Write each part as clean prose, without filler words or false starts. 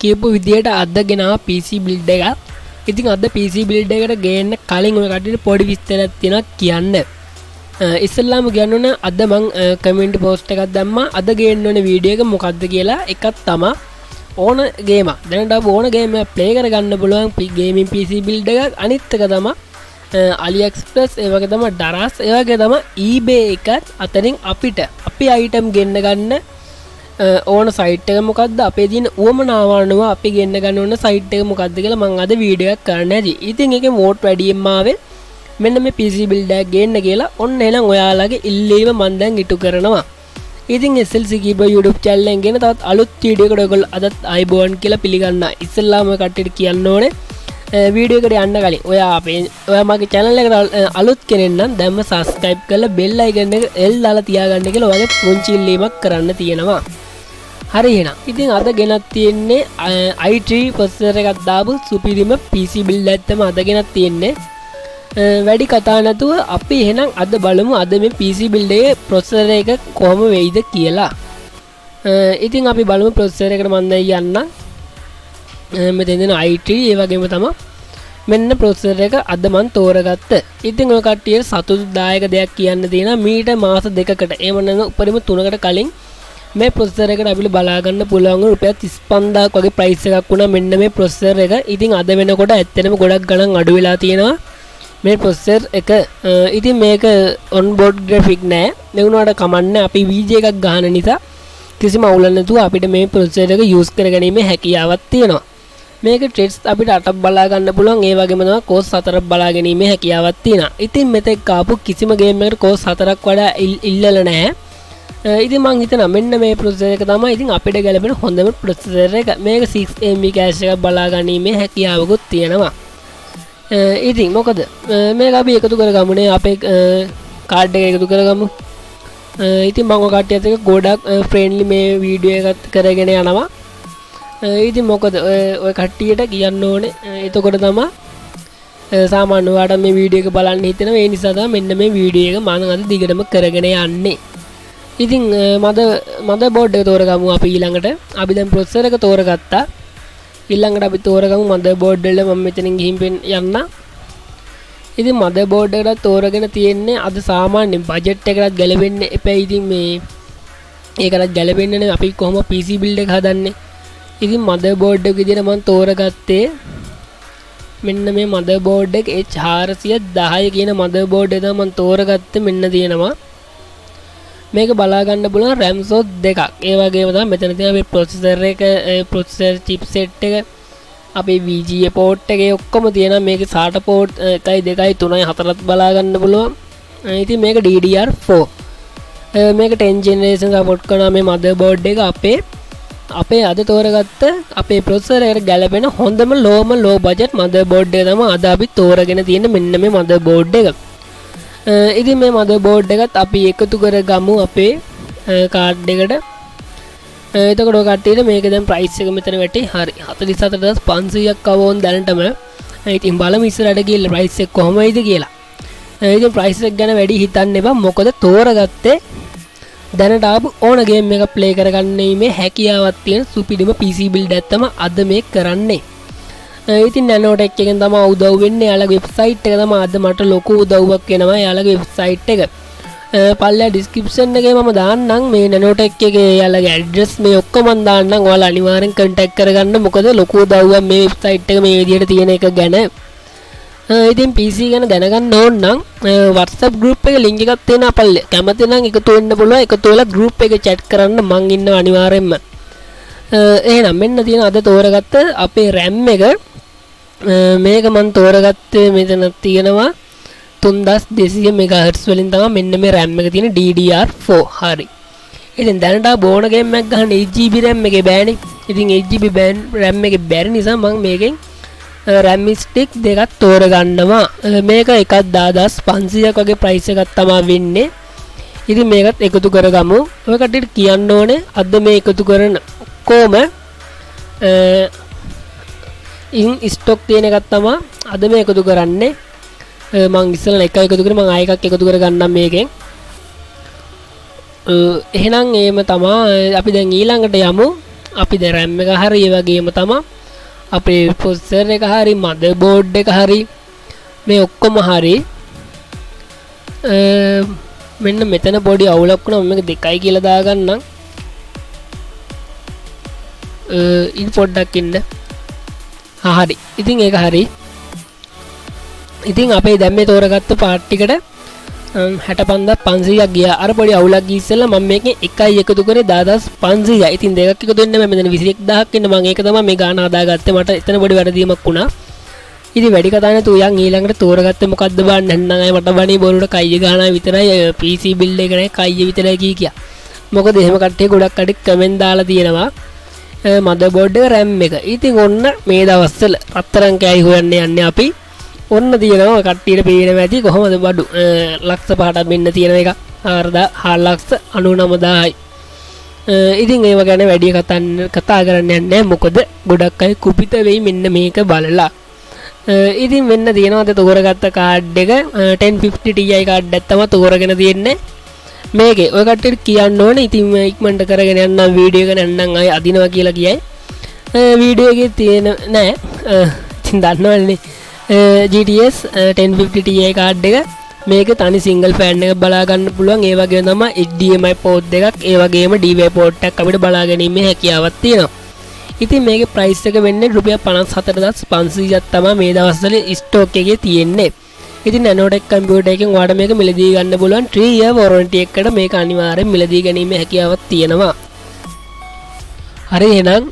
කියපු විදියට අද ගෙනාවා PC build එකක්. ඉතින් අද PC build එකට ගේන්න කලින් ඔය කට්ටියට පොඩි විස්තරයක් තියෙනවා කියන්න. ඉස්සෙල්ලාම කියන්න ඕන අද මං කමෙන්ට් පෝස්ට් එකක් දැම්මා. අද ගේන්න ඕන වීඩියෝ එක මොකක්ද කියලා. එකක් තමයි ඕන ගේම. දැනට ඕන ගේම ප්ලේ කරගන්න පුළුවන් ගේමින් PC build එකක්. අනිත් එක තමයි AliExpress ඒ වගේ තමයි Daraz ඒ වගේ තමයි eBay එකත් අතරින් අපිට අපි item ගෙන්න ගන්න ඕන සයිට් එක මොකද්ද අපේ තියෙන උවමනාව අනුව අපි ගෙන්න ගන්න ඕන සයිට් එක මොකද්ද කියලා මම අද වීඩියෝ එකක් කරන්න ඇති. ඉතින් ඒකේ වෝට් වැඩියෙන් ආවේ මෙන්න මේ PC build එකක් ගේන්න කියලා. ඔන්න එහෙනම් ඔයාලගේ ඉල්ලීම මම දැන් ඉටු කරනවා. ඉතින් SLC Keyboard YouTube channel එකෙන් ගෙන තවත් අලුත් වීඩියෝ එකකට ඔයගොල්ලෝ අදත් ආයිබෝන් කියලා පිළිගන්න. ඉස්සෙල්ලාම කට්ටියට කියන්න ඕනේ වීඩියෝ එකට යන්න කලින් ඔයා මගේ channel එකට අලුත් කෙනෙක් නම් දැන්ම subscribe කරලා bell icon එක එල් දාලා තියාගන්න කියලා ඔයාගේ පුංචි ඉල්ලීමක් කරන්න තියෙනවා. හරි එහෙනම් ඉතින් අද ගෙනත් තියෙන්නේ i3 processor එකක් දාපු සුපිරිම PC build එකක් තමයි අද ගෙනත් තියෙන්නේ. වැඩි කතා නැතුව අපි එහෙනම් අද බලමු අද මේ PC build එකේ processor එක කොහොම වෙයිද කියලා. ඉතින් අපි බලමු processor එකට මම දැන් යන්නම්. මෙතන දෙන i3 ඒ වගේම තමයි මෙන්න processor එක අද මම තෝරගත්ත. ඉතින් ඔය කට්ටියට සතුටුදායක දෙයක් කියන්න තියෙනවා. මීට මාස දෙකකට එහෙම නැත්නම් උපරිම 3කට කලින් මේ processor එකට අපිට බලා ගන්න පුළුවන් රුපියල් 35000ක් වගේ price එකක් වුණා මෙන්න මේ processor එක. ඉතින් අද වෙනකොට ඇත්තටම ගොඩක් ගණන් අඩු වෙලා තියෙනවා මේ processor එක. ඉතින් මේක on board graphic නෑ. මේ වුණාට කමන්නේ අපි VJ එකක් ගන්න නිසා කිසිම අවුලක් නැතුව අපිට මේ processor එක use කරගැනීමේ හැකියාවක් තියෙනවා. මේක threads අපිට 8ක් බලා ගන්න පුළුවන්. ඒ වගේම තමයි cores 4ක් බලා ගැනීමේ හැකියාවක් තියෙනවා. ඉතින් මෙතෙක් ආපු කිසිම game එකකට cores 4ක් වඩා ඉල්ලලා නැහැ. ඉතින් මං හිතනවා මෙන්න මේ processor එක තමයි ඉතින් අපිට ගැලපෙන හොඳම processor එක. මේක 6MB cache එකක් බලා ගැනීමේ හැකියාවකුත් තියෙනවා. ඉතින් මොකද මේක අපි එකතු කරගමුනේ අපේ කාඩ් එක එකතු කරගමු. ඉතින් මම ඔය කට්ටියත් එක්ක ගොඩක් ෆ්‍රෙන්ඩ්ලි මේ වීඩියෝ එකත් කරගෙන යනවා. ඉතින් මොකද ඔය කට්ටියට කියන්න ඕනේ එතකොට තමයි සාමාන්‍ය ඔයාලට මේ වීඩියෝ එක බලන්න හිතෙනවා. ඒ නිසා තමයි මෙන්න මේ වීඩියෝ එක මම අද දිගටම කරගෙන යන්නේ. ඉතින් මදර්බෝඩ් එක තෝරගමු අපි ඊළඟට. අපි දැන් processor එක තෝරගත්තා. ඊළඟට අපි තෝරගමු මදර්බෝඩ් වල මම මෙතනින් ගිහින් යන්න. ඉතින් මදර්බෝඩ් එකට තෝරගෙන තියෙන්නේ අද සාමාන්‍ය බජට් එකකට ගැලපෙන්නේ එපා. ඉතින් මේ ඒකට ගැලපෙන්නේ නැහැ අපි කොහොම PC build එක හදන්නේ. ඉතින් මදර්බෝඩ් එක විදිහට මම තෝරගත්තේ මෙන්න මේ මදර්බෝඩ් එක H410 කියන මදර්බෝඩ් එක තමයි මම තෝරගත්තේ. මෙන්න තියෙනවා මේක බලා ගන්න පුළුවන් RAM slot දෙකක්. ඒ වගේම තමයි මෙතන තියෙන අපේ processor එක processor chipset එක අපේ VGA port එකේ ඔක්කොම තියෙනවා. මේකේ SATA port 1 2 3 4ත් බලා ගන්න පුළුවන්. ඉතින් මේක DDR4 මේක 10 generation support කරන මේ motherboard එක අපේ අද තෝරගත්ත අපේ processor එකට ගැලපෙන හොඳම low budget motherboard එක තමයි අද අපි තෝරගෙන තියෙන මෙන්න මේ motherboard එක. ඉතින් මේ motherboard එකත් අපි එකතු කරගමු අපේ කාඩ් එකට. එතකොට ඔය කට්ටියට මේක දැන් price එක මෙතන වැටේ. හරි 44500ක් අවෝන් දැනටම. ඉතින් බලමු ඉස්සරහට ගිහලා price එක කොහොම වෙයිද කියලා. ඉතින් price එක ගැන වැඩි හිතන්න එපා. මොකද තෝරගත්තේ දැනට ආපු ඕන game එක play කරගන්නේ මේ හැකියාවක් තියෙන සුපිරිම PC build එකක් තමයි අද මේ කරන්නේ. ඉතින් Nanotech එකෙන් තමයි උදව් වෙන්නේ. යාළගේ වෙබ්සයිට් එක තමයි අද මට ලොකු උදව්වක් වෙනවා. යාළගේ වෙබ්සයිට් එක පල්ලා description එකේ මම දාන්නම් මේ Nanotech එකේ යාළගේ address මේ ඔක්කොම මම දාන්නම්. ඔයාලා අනිවාර්යෙන් contact කරගන්න. මොකද ලොකු උදව්වක් මේ වෙබ්සයිට් එක මේ විදිහට තියෙන එක ගැන. ඉතින් PC ගැන දැනගන්න ඕන නම් WhatsApp group එකේ link එකක් තියෙනවා පල්ලේ. කැමති නම් එකතු වෙන්න පුළුවන්. එකතු වෙලා group එකේ chat කරන්න මං ඉන්නවා අනිවාර්යෙන්ම. එහෙනම් මෙන්න තියෙන අද තෝරගත්ත අපේ RAM එක මේක මම තෝරගත්තේ මෙතන තියෙනවා 3200 MHz වලින් තමයි මෙන්න මේ RAM එක තියෙන DDR4. හරි. ඉතින් දැනට බෝන ගේම් එකක් ගන්න 8GB RAM එකේ බෑනේ. ඉතින් 8GB RAM එකේ බැරි නිසා මම මේකෙන් RAM stick දෙකක් තෝරගන්නවා. මේක 10500ක් වගේ price එකක් තමයි වෙන්නේ. ඉතින් මේකත් එකතු කරගමු. ඔය කට්ටියට කියන්න ඕනේ අද මේ එකතු කරන කොහොම ඉන් ස්ටොක් තියෙන එකක් තමයි අද මේ එකතු කරන්නේ. මම ඉස්සෙල්ලා එකක් එකතු කරේ මම ආයෙ එකක් එකතු කරගන්නම් මේකෙන්. එහෙනම් එහෙම තමයි අපි දැන් ඊළඟට යමු අපි ද RAM එක හරි ඒ වගේම තමයි අපේ processor එක හරි motherboard එක හරි මේ ඔක්කොම හරි මෙන්න මෙතන පොඩි අවුලක් වුණා මම මේක 2යි කියලා දාගන්නම් ඉන් පොඩ්ඩක් ඉන්න හරි ඉතින් ඒක හරි ඉතින් අපේ දැන් මේ තෝරගත්ත පාර්ට් ටිකට 65500ක් ගියා අර පොඩි අවුලක් ගිය ඉස්සෙල්ලා මම මේකෙන් 1යි එකතු කරේ 10500යි ඉතින් දෙකක් එකතු වෙන්න මම මෙතන 21000ක් ඉන්න මම ඒක තමයි මේ ගාන හදාගත්තේ මට එතන පොඩි වැරදීමක් වුණා ඉතින් වැඩි කතා නැතුව යන් ඊළඟට තෝරගත්තේ මොකද්ද බලන්න නැත්නම් අය මට බණී බොරුවට කයිය ගාන විතරයි PC බිල්ඩ් එක නෑ කයිය විතරයි කියා මොකද එහෙම කට්ටිය ගොඩක් කඩේ කමෙන්ට් දාලා තියෙනවා motherboard එක RAM එක ඉතින් ඔන්න මේ දවස්වල අත්තරන් කෑයි හොයන්න යන්නේ අපි ඔන්න තියෙනවා කට්ටියට පේනවා ඇති කොහොමද බඩු ලක්ෂ 5ක් මෙන්න තියෙන එක 4,99,000යි ඉතින් ඒව ගැන වැඩි කතා කරන්න යන්නේ මොකද ගොඩක් අය කුපිත වෙයි මෙන්න මේක බලලා ඉතින් මෙන්න තියෙනවා අද තෝරගත්ත කාඩ් එක 1050 Ti කාඩ් එකක් තමයි තෝරගෙන තියෙන්නේ මේකේ ඔය කට්ටියට කියන්න ඕනේ ඉතින් ඉක්මනට කරගෙන යන්නම් වීඩියෝ එක නැත්නම් අය අදිනවා කියලා කියයි වීඩියෝ එකේ තියෙන නෑ ඉතින් දන්නවනේ GTS 1050 Ti කාඩ් එක මේක තනි සිංගල් ෆෑන් එකක් බලා ගන්න පුළුවන් ඒ වගේම තමයි HDMI පෝට් දෙකක් ඒ වගේම DVI පෝට් එකක් අපිට බලා ගැනීමේ හැකියාවක් තියෙනවා ඉතින් මේකේ ප්‍රයිස් එක වෙන්නේ රුපියල් 54500ක් තමයි මේ දවස්වල ස්ටොක් එකේ තියෙන්නේ ඉතින් Nanotech කම්පියුටර් එකෙන් ඔයාලට මේක මිලදී ගන්න පුළුවන් 3 year warranty එකකට මේක අනිවාර්යෙන් මිලදී ගැනීමේ හැකියාවක් තියෙනවා හරි එහෙනම්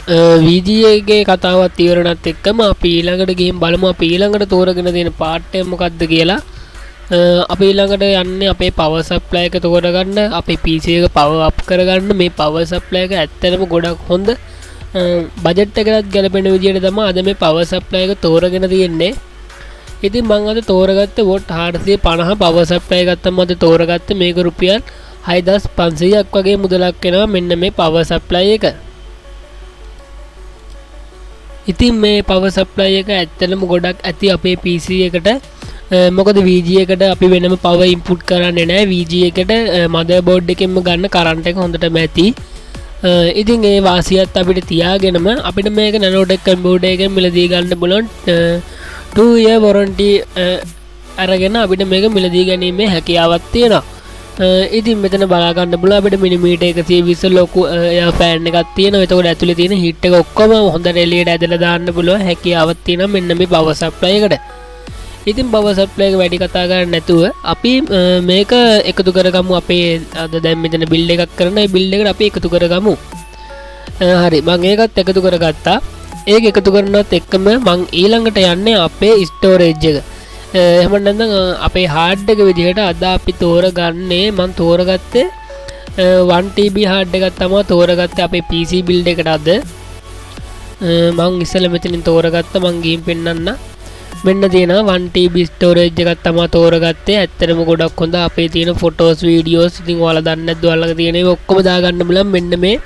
VGA එකේ කතාවත් ඉවරනත් එක්කම අපි ඊළඟට ගිහින් බලමු අපි ඊළඟට තෝරගෙන තියෙන පාර්ට් එක මොකක්ද කියලා අපි ඊළඟට යන්නේ අපේ power supply එක තෝරගන්න අපේ PC එක power up කරගන්න මේ power supply එක ඇත්තටම ගොඩක් හොඳ බජට් එකකට ගැලපෙන විදිහට තමයි අද මේ power supply එක තෝරගෙන තියෙන්නේ ඉතින් මම අද තෝරගත්තේ watt 450 power supply එකක් තමයි අද තෝරගත්තේ මේක රුපියල් 6500ක් වගේ මුදලක් වෙනවා මෙන්න මේ power supply එක ඉතින් මේ power supply එක ඇත්තටම ගොඩක් ඇති අපේ PC එකට මොකද VGA එකට අපි වෙනම power input කරන්නේ නැහැ VGA එකට motherboard එකෙන්ම ගන්න current එක හොඳටම ඇති ඉතින් ඒ වාසියත් අපිට තියාගෙනම අපිට මේක Nanotech computer එකෙන් මිලදී ගන්න බලන 2 year warranty අරගෙන අපිට මේක මිලදී ගැනීමේ හැකියාවක් තියෙනවා ඉතින් මෙතන බලා ගන්න පුළුවන් අපිට මිලිමීටර් 120 ලොකු එයා ෆෑන් එකක් තියෙනවා එතකොට ඇතුලේ තියෙන හීට් එක ඔක්කොම හොඳට එළියට ඇදලා දාන්න පුළුවන් හැකියාවක් තියෙනවා මෙන්න මේ power supply එකට ඉතින් power supply එක වැඩි කතා කරන්නේ නැතුව අපි මේක එකතු කරගමු අපේ අද දැන් මෙතන බිල්ඩ් එකක් කරන ඒ බිල්ඩ් එකට අපි එකතු කරගමු හරි මම ඒකත් එකතු කරගත්තා ඒක එකතු කරනවත් එක්කම මම ඊළඟට යන්නේ අපේ ස්ටෝරේජ් එක එහෙම නැත්නම් අපේ හાર્ඩ් එක විදිහට අද අපි තෝරගන්නේ මම තෝරගත්තේ 1TB හાર્ඩ් එකක් තමයි තෝරගත්තේ අපේ PC බිල්ඩ් එකට අද මම ඉස්සෙල්ලා මෙතනින් තෝරගත්තා මම ගිහින් පෙන්නන්න මෙන්න තියෙනවා 1TB ස්ටෝරේජ් එකක් තමයි තෝරගත්තේ ඇත්තටම ගොඩක් හොඳ අපේ තියෙන ෆොටෝස් වීඩියෝස් ඉතින් ඔයාලා දන්නේ නැද්ද ඔයාලගේ තියෙන ඒවා ඔක්කොම දාගන්න බලන්න මෙන්න මේ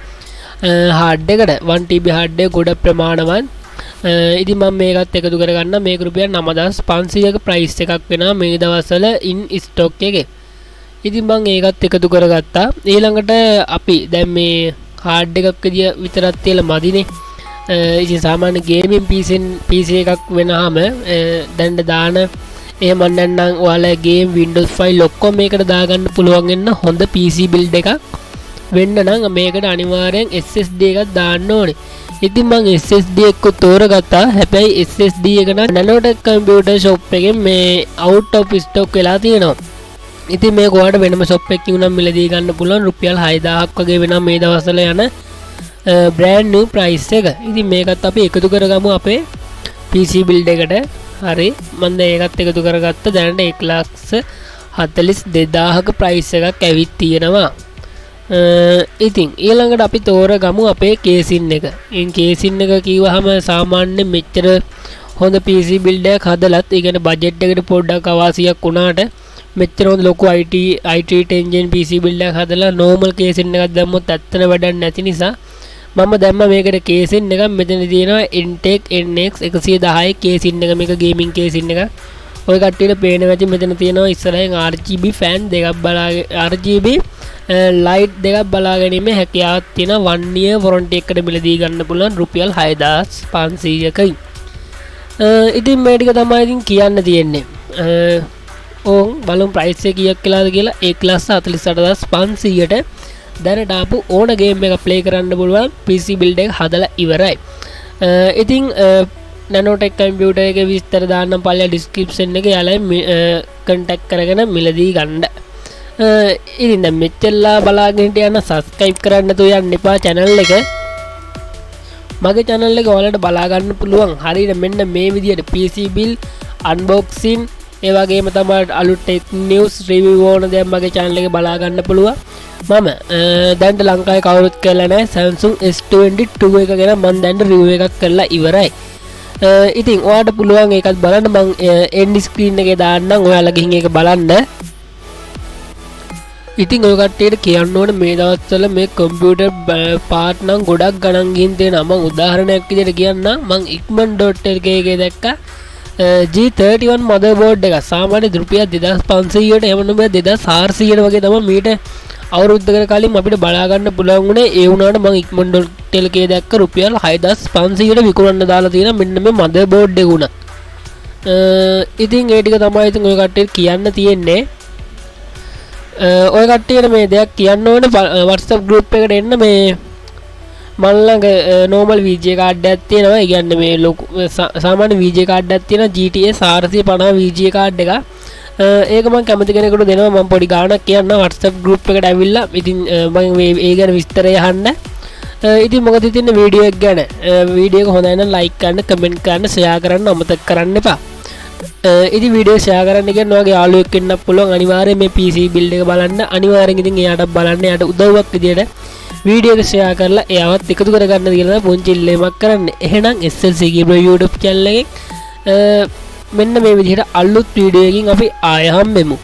හાર્ඩ් එකට 1TB හાર્ඩ් එක ගොඩ ප්‍රමාණවත් ඉතින් මම මේකත් එකතු කරගන්න මේක රුපියල් 9500ක ප්‍රයිස් එකක් වෙනවා මේ දවස්වල ඉන් ස්ටොක් එකේ ඉතින් මම ඒකත් එකතු කරගත්තා ඊළඟට අපි දැන් මේ හાર્ඩ් එකක් විතරක් තියලා මදිනේ ඉතින් සාමාන්‍ය ගේමින් PC එකක් වෙනහම දැන් දාන එහෙම නැත්නම් ඔයාලා ගේම් Windows file ඔක්කොම මේකට දාගන්න පුළුවන් වෙන හොඳ PC build එකක් වෙන්න නම් මේකට අනිවාර්යෙන් SSD එකක් දාන්න ඕනේ. ඉතින් මම SSD එක තෝරගත්තා. හැබැයි SSD එක නම් Nanotech computer shop එකෙන් මේ out of stock වෙලා තියෙනවා. ඉතින් මේක ඔයාලට වෙනම shop එකකින් උනම් මිලදී ගන්න පුළුවන් රුපියල් 6000ක් වගේ වෙනවා මේ දවස්වල යන brand new price එක. ඉතින් මේකත් අපි එකතු කරගමු අපේ PC build එකට. හරි මම දැන් ඒකත් එකතු කරගත්තා. දැනට 1,42,000ක price එකක් ඇවිත් තියෙනවා. ඉතින් ඊළඟට අපි තෝරගමු අපේ කේසින් එක. ඉන් කේසින් එක කිව්වහම සාමාන්‍ය මෙච්චර හොඳ PC build එකක් හදලත් ඒ කියන්නේ බජට් එකට පොඩ්ඩක් අවාසියක් වුණාට මෙච්චර හොඳ ලොකු i3 10 PC build එකක් හදලා normal කේසින් එකක් දැම්මොත් ඇත්තන වැඩක් නැති නිසා මම දැම්ම මේකට කේසින් එකක් මෙතන තියෙනවා Intake NX 110 කේසින් එක මේක ගේමින් කේසින් එක ඔය කට්ටියට පේනවා ඇති මෙතන තියෙනවා ඉස්සරහින් RGB ෆෑන් දෙකක් බලාගෙන RGB ලයිට් දෙකක් බලා ගැනීමේ හැකියාවක් තියෙන 1 year warranty එකකට මිලදී ගන්න පුළුවන් රුපියල් 6500කයි. ඉතින් මේ ටික තමයි ඉතින් කියන්න තියෙන්නේ. ඕන් බලමු ප්‍රයිස් එක කීයක් කියලාද කියලා. A class 48500ට දැනට ආපු ඕන ගේම් එක ප්ලේ කරන්න පුළුවන් PC build එක හදලා ඉවරයි. ඉතින් Nanotech computer එකේ විස්තර දාන්නම් පල්ලා description එකේ යාළුවයි contact කරගෙන මිලදී ගන්න. ඉතින් දැන් මෙච්චරලා බලාගෙන යන subscribe කරන්න නැතුව යන්න එපා channel එක. මගේ channel එක ඔයාලට බලා ගන්න පුළුවන්. හරියට මෙන්න මේ විදියට PC build unboxing ඒ වගේම තමයි අලුත් tech news review ඕන දේ මගේ channel එකේ බලා ගන්න පුළුවන්. මම දැන්ට ලංකාවේ කවුරුත් කරලා නැහැ Samsung S22 එක ගැන මම දැන් review එකක් කරලා ඉවරයි. ඉතින් ඔයාලට පුළුවන් ඒකත් බලන්න මම end screen එකේ දාන්නම් ඔයාලා ගිහින් ඒක බලන්න. ඉතින් ඔය කට්ටියට කියන්න ඕනේ මේ දවස්වල මේ කම්පියුටර් පාර්ට් නම් ගොඩක් ගණන් ගින් තියෙනවා. මම උදාහරණයක් විදිහට කියන්නම්. මම ikman.lk එකේ දැක්කා G31 motherboard එක සාමාන්‍ය රුපියල් 2500ට එහෙම නෙමෙයි 2400ට වගේ තමයි මීට අවුරුද්දකට කලින් අපිට බලා ගන්න පුළුවන් උනේ. ඒ වුණාට මම ikman.lk දැක්ක රුපියල් 6500ට විකුණන්න දාලා තියෙන මෙන්න මේ motherboard එක උනා. ඉතින් ඒ ටික තමයි ඉතින් ඔය කට්ටියට කියන්න තියෙන්නේ. ඔය කට්ටියට මේ දෙයක් කියන්න ඕනේ WhatsApp group එකට එන්න. මේ මල් ළඟ normal VGA card එකක් තියෙනවා. ඒ කියන්නේ මේ ලොකු සාමාන්‍ය VGA card එකක් තියෙනවා GTS 450 VGA card එක. ඒක මම කැමති කෙනෙකුට දෙනවා. මම පොඩි ගාණක් කියන්න WhatsApp group එකට ඇවිල්ලා. ඉතින් මම ඒ ගැන විස්තරය අහන්න. ඉතින් මොකද ඉතින් වීඩියෝ එක ගැන වීඩියෝ එක හොඳයි නම් like කරන්න, comment කරන්න, share කරන්න අමතක කරන්න එපා. ඉතින් වීඩියෝ ෂෙයා කරන්න කියන ඔයගේ යාළුවෙක් වෙන්න පුළුවන්. අනිවාර්යයෙන් මේ PC build එක බලන්න. අනිවාර්යෙන් ඉතින් එයාට බලන්න. එයාට උදව්වක් විදියට වීඩියෝ එක ෂෙයා කරලා එයාවත් එකතු කරගන්න කියලා පොන්චි ඉල්ලීමක් කරන්න. එහෙනම් SLC Gamer YouTube channel එකෙන් මෙන්න මේ විදිහට අලුත් වීඩියෝ එකකින් අපි ආයෙ හම්බෙමු.